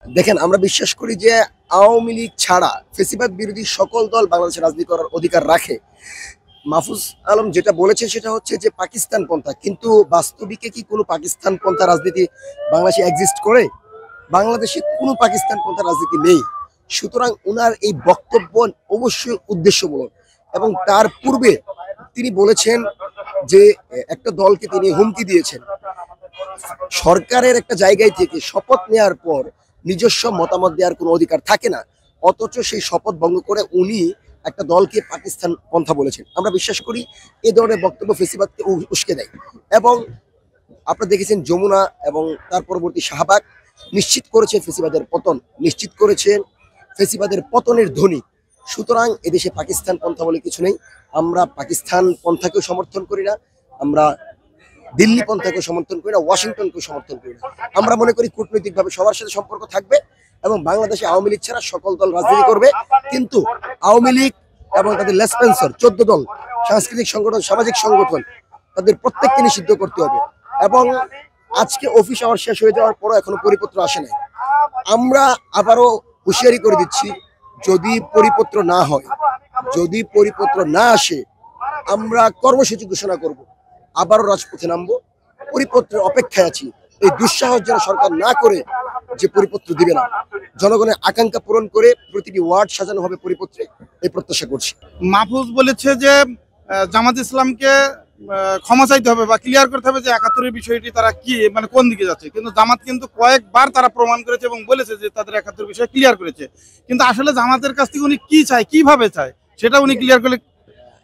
দেখেন, আমরা বিশ্বাস করি যে আওয়ামী লীগ ছাড়া ফেসিবাদ বিরোধী সকল দল বাংলাদেশে রাজনীতি করার অধিকার রাখে। মাহফুজ আলম যেটা বলেছেন সেটা হচ্ছে যে পাকিস্তান পন্থা, কিন্তু বাস্তবিকে কি কোনো পাকিস্তান পন্থা রাজনীতি বাংলাদেশে এক্সিস্ট করে? বাংলাদেশে কোনো পাকিস্তান পন্থা রাজনীতি নেই। সুতরাং ওনার এই বক্তব্য অবশ্যই উদ্দেশ্যমূলক। এবং তার পূর্বে তিনি বলেছেন যে একটা দলকে তিনি হুমকি দিয়েছেন, সরকারের একটা জায়গায় থেকে শপথ নেওয়ার পর নিজস্ব মতামত দেওয়ার কোনো অধিকার থাকে না, অথচ সেই শপথ ভঙ্গ করে উনি একটা দলকে পাকিস্তান পন্থা বলেছেন। আমরা বিশ্বাস করি এই ধরনের বক্তব্য ফেসিবাদকে উস্কে দেয়। এবং আপনারা দেখেছেন যমুনা এবং তার পরবর্তী শাহবাগ নিশ্চিত করেছে ফেসিবাদের পতন, নিশ্চিত করেছেন ফেসিবাদের পতনের ধ্বনি। সুতরাং এদেশে পাকিস্তান পন্থা বলে কিছু নেই। আমরা পাকিস্তান পন্থাকেও সমর্থন করি না, আমরা দিল্লি পন্থাকেও সমর্থন করি না, ওয়াশিংটনকেও সমর্থন করি না। আমরা মনে করি কূটনৈতিকভাবে সবার সাথে সম্পর্ক থাকবে এবং বাংলাদেশে আওয়ামী লীগ ছাড়া সকল দল রাজনীতি করবে। কিন্তু আওয়ামী লীগ এবং তাদের লেসপেন্সর 14 দল সাংস্কৃতিক সংগঠন, সামাজিক সংগঠন, তাদের প্রত্যেককে নিষিদ্ধ করতে হবে। এবং আজকে অফিস আওয়ার শেষ হয়ে যাওয়ার পরও এখনো পরিপত্র আসে নাই। আমরা আবারও হুঁশিয়ারি করে দিচ্ছি, যদি পরিপত্র না হয়, যদি পরিপত্র না আসে, আমরা কর্মসূচি ঘোষণা করব, আবারও রাজপথে নামবো। পরিপত্রের অপেক্ষায় আছি। এই দুঃসাহস যেন সরকার না করে যে পরিপত্র দিবে না, জনগণের আকাঙ্ক্ষা পূরণ করে প্রতিটি ওয়ার্ড সাজানো হবে পরিপত্রে, এই প্রত্যাশা করছি। মাহফুজ বলেছে যে জামাত ইসলামকে ক্ষমা চাইতে হবে বা ক্লিয়ার করতে হবে যে ৭১-এর বিষয়টি তারা কি মানে কোন দিকে যাচ্ছে, কিন্তু জামাত কিন্তু কয়েকবার তারা প্রমাণ করেছে এবং বলেছে যে তাদের ৭১ বিষয় ক্লিয়ার করেছে। কিন্তু আসলে জামাতের কাছ থেকে উনি কি চায়, কিভাবে চায়, সেটা উনি ক্লিয়ার করলে।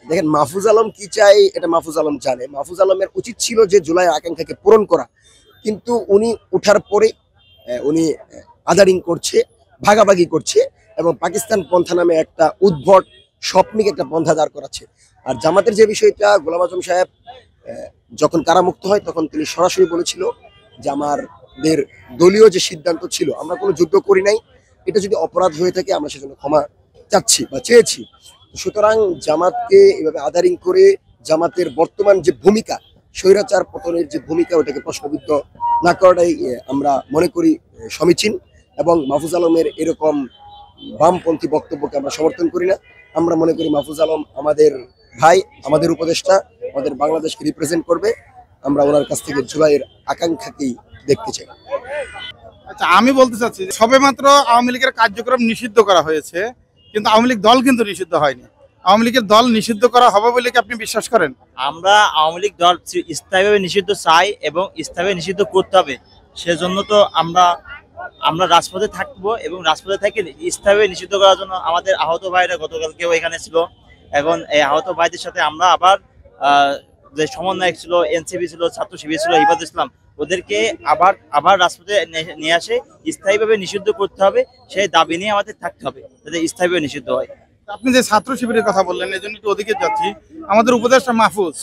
দেখেন, মাহফুজ আলম কি চাই এটা মাহফুজ আলম জানে। মাহফুজ আলমের উচিত ছিল যে জুলাই আকাঙ্ক্ষাকে পূরণ করা, কিন্তু উনি ওঠার পরে উনি আদারিং করছে, ভাগাভাগি করছে এবং পাকিস্তান পন্থা নামে একটা উদ্ভট স্বপ্নিক একটা পন্থা দাঁড় করাচ্ছে। আর জামাতের যে বিষয়টা, গোলাম আজম সাহেব যখন কারামুক্ত হয় তখন তিনি সরাসরি বলেছিল যে আমাদের দলীয় যে সিদ্ধান্ত ছিল, আমরা কোনো যুদ্ধ করি নাই, এটা যদি অপরাধ হয়ে থাকে আমরা সেজন্য ক্ষমা চাচ্ছি বা চেয়েছি। সুতরাং জামাতকে এভাবে আদারিং করে জামাতের বর্তমান যে ভূমিকা, স্বৈরাচার পতনের যে ভূমিকা, ওটাকে প্রশ্নবিদ্ধ না করাটাই আমরা মনে করি সমীচীন। এবং মাহফুজ আলমের এরকম বামপন্থী বক্তব্যকে আমরা সমর্থন করি না। আমরা মনে করি মাহফুজ আলম আমাদের ভাই, আমাদের উপদেষ্টা, আমাদের বাংলাদেশকে রিপ্রেজেন্ট করবে। আমরা ওনার কাছ থেকে জুলাইয়ের আকাঙ্ক্ষাকেই দেখতে চাই। আচ্ছা, আমি বলতে চাচ্ছি সবেমাত্র আওয়ামী লীগের কার্যক্রম নিষিদ্ধ করা হয়েছে, কিন্তু আওয়ামী লীগ দল কিন্তু নিষিদ্ধ হয়নি। আওয়ামী লীগের দল নিষিদ্ধ করা হবে বলে কি আপনি বিশ্বাস করেন? আমরা আওয়ামী লীগ দল স্থায়ীভাবে নিষিদ্ধ চাই এবং স্থায়ীভাবে নিষিদ্ধ করতে হবে। সেজন্য তো আমরা আমরা রাজপথে থাকবো এবং রাজপথে থেকে স্থায়ীভাবে নিষিদ্ধ করার জন্য আমাদের আহত ভাইরা গতকালকেও এখানে ছিল। এখন এই আহত ভাইদের সাথে আমরা আবার যে সমন্বয়ক ছিল, এনসিপি ছিল, ছাত্র শিবির ছিল, হিফাজ ইসলাম, ওদেরকে আবার আবার রাজপথে নিয়ে আসে স্থায়ীভাবে নিষিদ্ধ করতে হবে। সেই দাবি নিয়ে আমাদের থাকতে হবে যাতে স্থায়ীভাবে নিষিদ্ধ হয়। আপনি যে ছাত্র শিবিরের কথা বললেন, এই জন্য একটু ওদিকে যাচ্ছি। আমাদের উপদেষ্টা মাহফুজ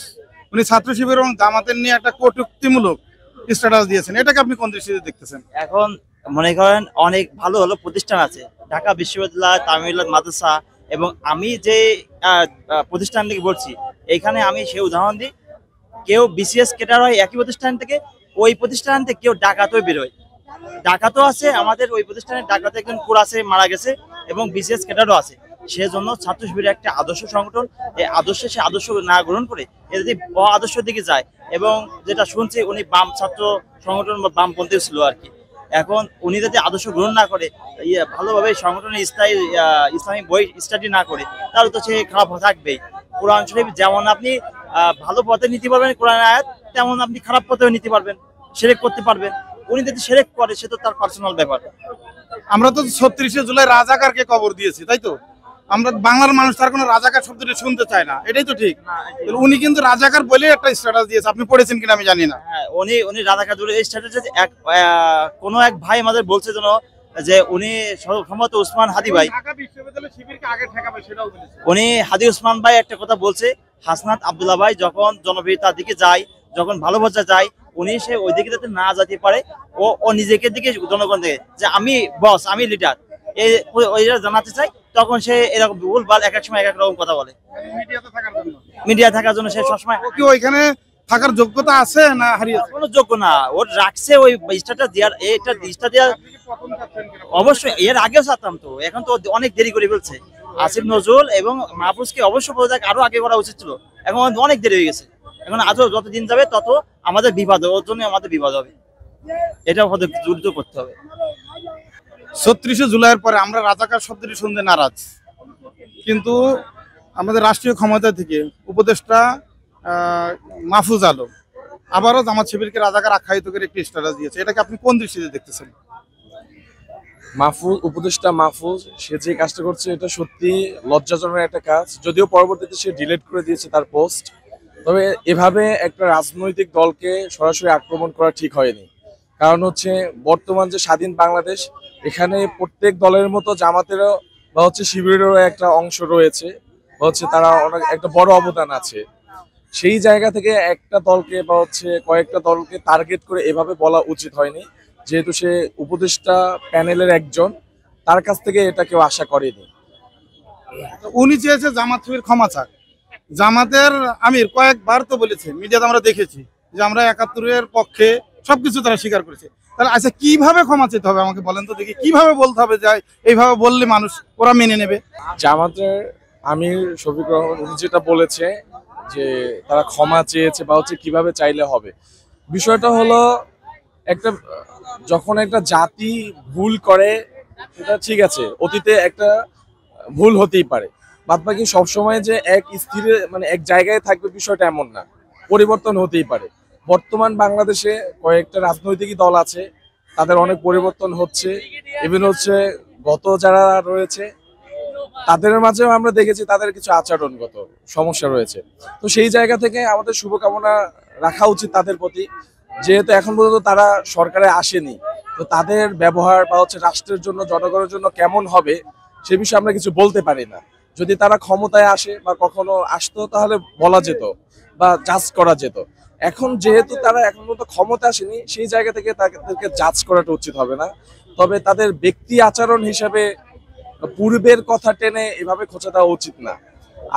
উনি ছাত্র শিবির এবং জামাতের নিয়ে একটা কটূক্তিমূলক স্ট্যাটাস দিয়েছেন, এটাকে আপনি কোন দৃষ্টিতে দেখতেছেন? এখন মনে করেন অনেক ভালো ভালো প্রতিষ্ঠান আছে, ঢাকা বিশ্ববিদ্যালয়, তামিলনাড়ু মাদ্রাসা, এবং আমি যে প্রতিষ্ঠান থেকে বলছি এখানে আমি সে উদাহরণ দিই, কেউ বিসিএস ক্যাডার হয় একই প্রতিষ্ঠান থেকে, ওই প্রতিষ্ঠান থেকে কেউ ডাকাতও বেরোয়, ডাকাতও আছে আমাদের ওই প্রতিষ্ঠানে, ডাকাতে একজন কুরাসে মারা গেছে এবং বিসিএস ক্যাডারও আছে। সেজন্য ছাত্র শিবিরের একটা আদর্শ সংগঠন, এই আদর্শে সে আদর্শ না গ্রহণ করে এ যদি আদর্শের দিকে যায়, এবং যেটা শুনছি উনি বাম ছাত্র সংগঠন বা বামপন্থী ছিল আর কি, এখন উনি যদি আদর্শ গ্রহণ না করে, ভালোভাবে সংগঠনের ইসলামিক বই স্টাডি না করে, তাহলে তো সে খারাপ থাকবেই। কোরআন শরীফ যেমন আপনি ভালো পথে নিতে পারবেন কোরআন আয়াত, তেমন আপনি খারাপ পথেও নিতে পারবেন, শিরক করতে পারবেন। উনি যদি শিরক করে সে তো তার পার্সোনাল ব্যাপার। আমরা তো ৩৬শে জুলাই রাজাকারকে কবর দিয়েছি, তাই তো? আমরা বাংলার মানুষ তার কোনো রাজাকার শব্দটি শুনতে চায় না, এটাই তো ঠিক। উনি কিন্তু রাজাকার বলে একটা স্ট্যাটাস দিয়েছে, আপনি পড়েছেন কিনা আমি জানি না। হ্যাঁ, উনি রাজাকার বলে এই স্ট্যাটাসে কোনো এক ভাই আমাদের বলছে যেন যে উনি সম্ভবত উসমান হাদি ভাই, উনি হাদি উসমান ভাই একটা কথা বলছে, হাসনাত আব্দুল্লাহ ভাই যখন জনপ্রিয়তার দিকে যায়, যখন ভালো পর্যায়ে যায়, উনি সে ওই দিকে যাতে না যেতে পারে, ও নিজেকে দিকে জনগণ থেকে যে আমি বস, আমি লিডার, ওইটা জানাতে চাই, তখন সে এরকম ভুলভাল এক এক সময় এক এক রকম কথা বলে। মিডিয়া থাকার জন্য সে সবসময় ওইখানে থাকার যোগ্যতা আছে না হারিয়েছে? কোনো যোগ্য না, ওর রাখছে ওই স্টারটা দেওয়ার, এটা স্টার দেওয়ার। অবশ্যই এর আগেও চাতাম তো, এখন তো অনেক দেরি করে ফেলছে। আসিফ নজরুল এবং মাহফুজকে অবশ্য পদত্যাগ আরো আগে করা উচিত ছিল, এখন অনেক দেরি হয়ে গেছে। এখন আজও যত দিন যাবে তত আমাদের বিপদ হবে, ওর জন্য আমাদের বিপদ হবে, এটা আমাদের দ্রুত করতে হবে। ৩৬শে জুলাইয়ের পরে আমরা রাজাকার শব্দটি শুনতে নারাজ, কিন্তু আমাদের রাষ্ট্রীয় ক্ষমতা থেকে উপদেষ্টা মাহফুজ আলম আবারও জামাত শিবিরকে রাজাকার আখ্যায়িত করে একটি স্ট্যাটাস দিয়েছে। এটাকে আপনি কোন দৃষ্টিতে দেখতেছেন? উপদেষ্টা মাহফুজ সে যে কাজটা করছে এটা সত্যি লজ্জাজনক একটা কাজ, যদিও পরবর্তীতে সে ডিলিট করে দিয়েছে তার পোস্ট। তবে এভাবে একটা রাজনৈতিক দলকে সরাসরি আক্রমণ করা ঠিক হয়নি, কারণ হচ্ছে বর্তমান যে স্বাধীন বাংলাদেশ, এখানে প্রত্যেক দলের মতো জামাতেরও বা হচ্ছে শিবিরেরও একটা অংশ রয়েছে, বা হচ্ছে তারা অনেক একটা বড় অবদান আছে। সেই জায়গা থেকে একটা দলকে বা হচ্ছে কয়েকটা দলকে টার্গেট করে এভাবে বলা উচিত হয়নি, যেহেতু সে উপদেষ্টা প্যানেলের একজন, তার কাছ থেকে এটা কেউ আশা করেনি। উনি চেয়েছে জামাত শিবির ক্ষমা চাক। জামাতের আমির কয়েকবার তো বলেছে, মিডিয়াতে আমরা দেখেছি যে আমরা ৭১-এর পক্ষে, সবকিছু তারা স্বীকার করেছে। তাহলে আচ্ছা কিভাবে ক্ষমা চেতে হবে আমাকে বলেন তো দেখি, কিভাবে বলতে হবে যে এইভাবে বললে মানুষ ওরা মেনে নেবে? জামাতের আমির শফিক রহমান উনি যেটা বলেছে যে তারা ক্ষমা চেয়েছে বা হচ্ছে কিভাবে চাইলে হবে, বিষয়টা হলো একটা যখন একটা জাতি ভুল করে সেটা ঠিক আছে, অতীতে একটা ভুল হতেই পারে, বাদ বাকি সবসময় যে এক স্থিরে মানে এক জায়গায় থাকবে বিষয়টা এমন না, পরিবর্তন হতেই পারে। বর্তমান বাংলাদেশে কয়েকটা রাজনৈতিক দল আছে, তাদের অনেক পরিবর্তন হচ্ছে, ইভেন হচ্ছে গত যারা রয়েছে তাদের মাঝেও আমরা দেখেছি তাদের কিছু আচরণগত সমস্যা রয়েছে। তো সেই জায়গা থেকে আমাদের শুভকামনা রাখা উচিত তাদের প্রতি, যেহেতু এখন পর্যন্ত তারা সরকারে আসেনি, তো তাদের ব্যবহার বা হচ্ছে রাষ্ট্রের জন্য জনগণের জন্য কেমন হবে সে বিষয়ে আমরা কিছু বলতে পারি না। যদি তারা ক্ষমতায় আসে বা কখনো আসতো তাহলে বলা যেত বা জাজ করা যেত। এখন যেহেতু তারা এখন পর্যন্ত ক্ষমতা আসেনি, সেই জায়গা থেকে তাদেরকে জাজ করাটা উচিত হবে না। তবে তাদের ব্যক্তি আচরণ হিসাবে পূর্বের কথা টেনে এভাবে খোঁচা দেওয়া উচিত না।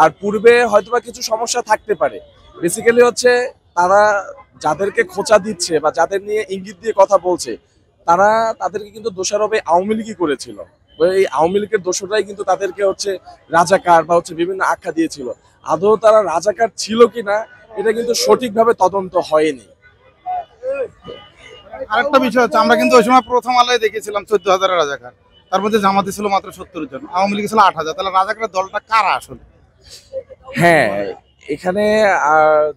আর পূর্বে হয়তোবা কিছু সমস্যা থাকতে পারে, বেসিক্যালি হচ্ছে তারা যাদেরকে খোঁচা দিচ্ছে বা যাদের নিয়ে ইঙ্গিত দিয়ে কথা বলছে, তারা তাদেরকে কিন্তু দোষারোপে আওয়ামী লীগই করেছিল। এই আওয়ামী লীগের দোষরাই কিন্তু তাদেরকে হচ্ছে রাজাকার বা হচ্ছে বিভিন্ন আখ্যা দিয়েছিল। আদৌ তারা রাজাকার ছিল কিনা এটা কিন্তু সঠিকভাবে তদন্ত হয়নি। আরেকটা বিষয় হচ্ছে, আমরা কিন্তু ওই সময় প্রথম আলোয় দেখেছিলাম ১৪,০০০ রাজাকার, তার মধ্যে জামাতে ছিল মাত্র ৭০ জন, আওয়ামী লীগ ছিল ৮,০০০। তাহলে রাজাকারের দলটা কারা আসলে? হ্যাঁ, এখানে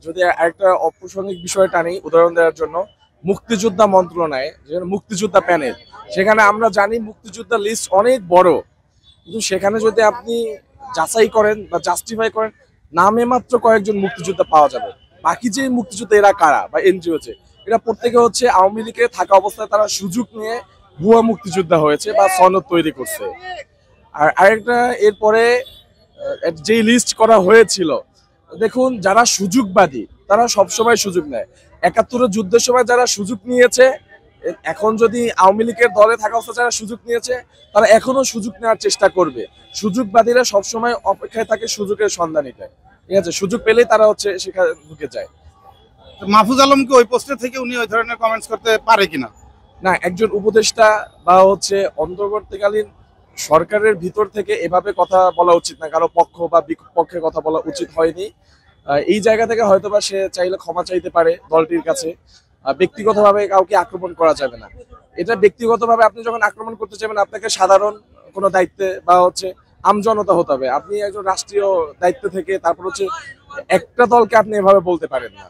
যদি একটা অপ্রাসঙ্গিক বিষয় টানি উদাহরণ দেওয়ার জন্য, মুক্তিযোদ্ধা মন্ত্রণালয় যেখানে মুক্তিযোদ্ধা প্যানেল, সেখানে আমরা জানি মুক্তিযোদ্ধা লিস্ট অনেক বড়, কিন্তু সেখানে যদি আপনি যাচাই করেন বা জাস্টিফাই করেন, নামে মাত্র কয়েকজন মুক্তিযোদ্ধা পাওয়া যাবে। বাকি যে মুক্তিযোদ্ধা এরা কারা বা এনজিও এরা প্রত্যেকে হচ্ছে আওয়ামী লীগে থাকা অবস্থায় তারা সুযোগ নিয়ে ভুয়া মুক্তিযোদ্ধা হয়েছে বা সনদ তৈরি করছে। আর আরেকটা এরপরে যে লিস্ট করা হয়েছিল, দেখুন যারা সুযোগবাদী তারা সবসময় সুযোগ নেয়। ৭১-এর যুদ্ধের সময় যারা সুযোগ নিয়েছে, এখন যদি আওয়ামী লীগের দলে থাকা অবস্থা যারা সুযোগ নিয়েছে, তারা এখনো সুযোগ নেওয়ার চেষ্টা করবে। সুযোগবাদীরা সবসময় অপেক্ষায় থাকে সুযোগের সন্ধানীতে, ঠিক আছে, সুযোগ পেলেই তারা হচ্ছে সেখানে ঢুকে যায়। মাহফুজ আলমকে ওই পোস্টে থেকে উনি ওই ধরনের কমেন্টস করতে পারে কিনা? না, একজন উপদেষ্টা বা হচ্ছে অন্তর্বর্তীকালীন সরকারের ভিতর থেকে এভাবে কথা বলা উচিত না, কারো পক্ষ বা বিপক্ষে কথা বলা উচিত হয়নি। এই জায়গা থেকে হয়তোবা সে চাইলে ক্ষমা চাইতে পারে দলটির কাছে। ব্যক্তিগতভাবে কাউকে আক্রমণ করা যাবে না। এটা ব্যক্তিগতভাবে আপনি যখন আক্রমণ করতে চাইবেন, আপনাকে সাধারণ কোনো দায়িত্বে বা হচ্ছে আমজনতা হতে হবে। আপনি একজন রাষ্ট্রীয় দায়িত্ব থেকে তারপর হচ্ছে একটা দলকে আপনি এভাবে বলতে পারেন না।